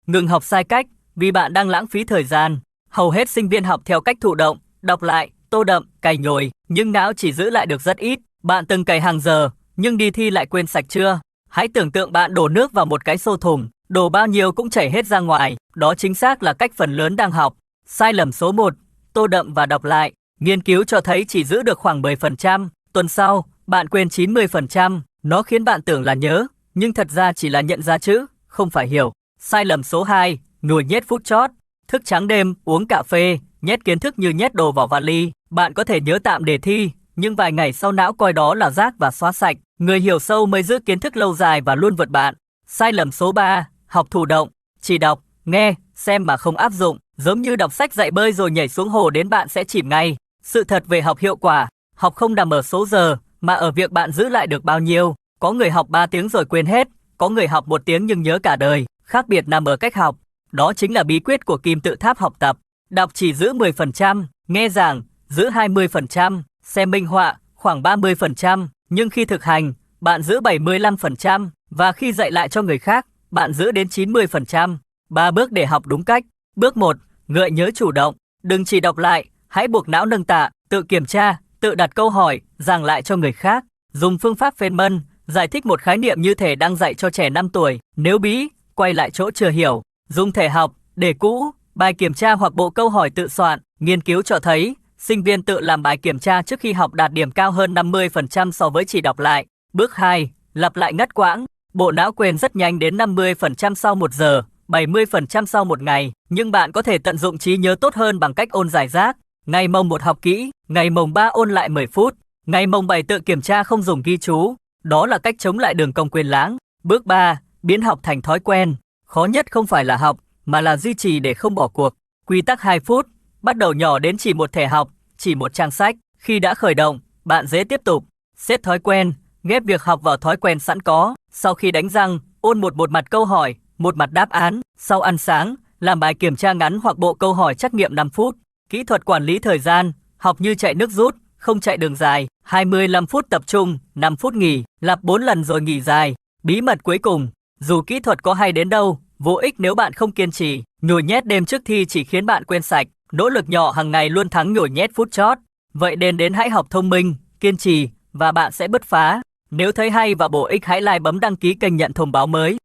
Ngừng học sai cách vì bạn đang lãng phí thời gian. Hầu hết sinh viên học theo cách thụ động, đọc lại, tô đậm, cày nhồi, nhưng não chỉ giữ lại được rất ít. Bạn từng cày hàng giờ, nhưng đi thi lại quên sạch chưa? Hãy tưởng tượng bạn đổ nước vào một cái xô thùng, đổ bao nhiêu cũng chảy hết ra ngoài. Đó chính xác là cách phần lớn đang học. Sai lầm số 1, tô đậm và đọc lại. Nghiên cứu cho thấy chỉ giữ được khoảng 10%. Tuần sau, bạn quên 90%. Nó khiến bạn tưởng là nhớ, nhưng thật ra chỉ là nhận ra chữ, không phải hiểu. Sai lầm số 2, nhồi nhét phút chót. Thức trắng đêm, uống cà phê, nhét kiến thức như nhét đồ vào vali. Bạn có thể nhớ tạm đề thi, nhưng vài ngày sau não coi đó là rác và xóa sạch. Người hiểu sâu mới giữ kiến thức lâu dài và luôn vượt bạn. Sai lầm số 3, học thụ động. Chỉ đọc, nghe, xem mà không áp dụng. Giống như đọc sách dạy bơi rồi nhảy xuống hồ đến bạn sẽ chìm ngay. Sự thật về học hiệu quả, học không nằm ở số giờ, mà ở việc bạn giữ lại được bao nhiêu. Có người học 3 tiếng rồi quên hết, có người học 1 tiếng nhưng nhớ cả đời. Khác biệt nằm ở cách học. Đó chính là bí quyết của kim tự tháp học tập. Đọc chỉ giữ 10%, nghe giảng giữ 20%, xem minh họa khoảng 30%, nhưng khi thực hành, bạn giữ 75%, và khi dạy lại cho người khác, bạn giữ đến 90%. 3 bước để học đúng cách. Bước 1, gợi nhớ chủ động. Đừng chỉ đọc lại, hãy buộc não nâng tạ, tự kiểm tra, tự đặt câu hỏi, giảng lại cho người khác. Dùng phương pháp Feynman, giải thích một khái niệm như thể đang dạy cho trẻ 5 tuổi. Nếu bí, quay lại chỗ chưa hiểu. Dùng thể học, đề cũ, bài kiểm tra hoặc bộ câu hỏi tự soạn. Nghiên cứu cho thấy, sinh viên tự làm bài kiểm tra trước khi học đạt điểm cao hơn 50% so với chỉ đọc lại. Bước 2, lặp lại ngắt quãng. Bộ não quên rất nhanh đến 50% sau 1 giờ, 70% sau 1 ngày. Nhưng bạn có thể tận dụng trí nhớ tốt hơn bằng cách ôn giải rác. Ngày mồng 1 học kỹ, ngày mồng 3 ôn lại 10 phút. Ngày mồng 7 tự kiểm tra không dùng ghi chú. Đó là cách chống lại đường cong quên lãng. Bước 3, biến học thành thói quen. Khó nhất không phải là học, mà là duy trì để không bỏ cuộc. Quy tắc 2 phút, bắt đầu nhỏ đến chỉ một thẻ học, chỉ một trang sách. Khi đã khởi động, bạn dễ tiếp tục. Xếp thói quen, ghép việc học vào thói quen sẵn có. Sau khi đánh răng, ôn một mặt câu hỏi, một mặt đáp án. Sau ăn sáng, làm bài kiểm tra ngắn hoặc bộ câu hỏi trắc nghiệm 5 phút. Kỹ thuật quản lý thời gian, học như chạy nước rút, không chạy đường dài. 25 phút tập trung, 5 phút nghỉ, lặp 4 lần rồi nghỉ dài. Bí mật cuối cùng, dù kỹ thuật có hay đến đâu, vô ích nếu bạn không kiên trì. Nhồi nhét đêm trước thi chỉ khiến bạn quên sạch. Nỗ lực nhỏ hàng ngày luôn thắng nhồi nhét phút chót. Vậy đến hãy học thông minh, kiên trì, và bạn sẽ bứt phá. Nếu thấy hay và bổ ích hãy like bấm đăng ký kênh nhận thông báo mới.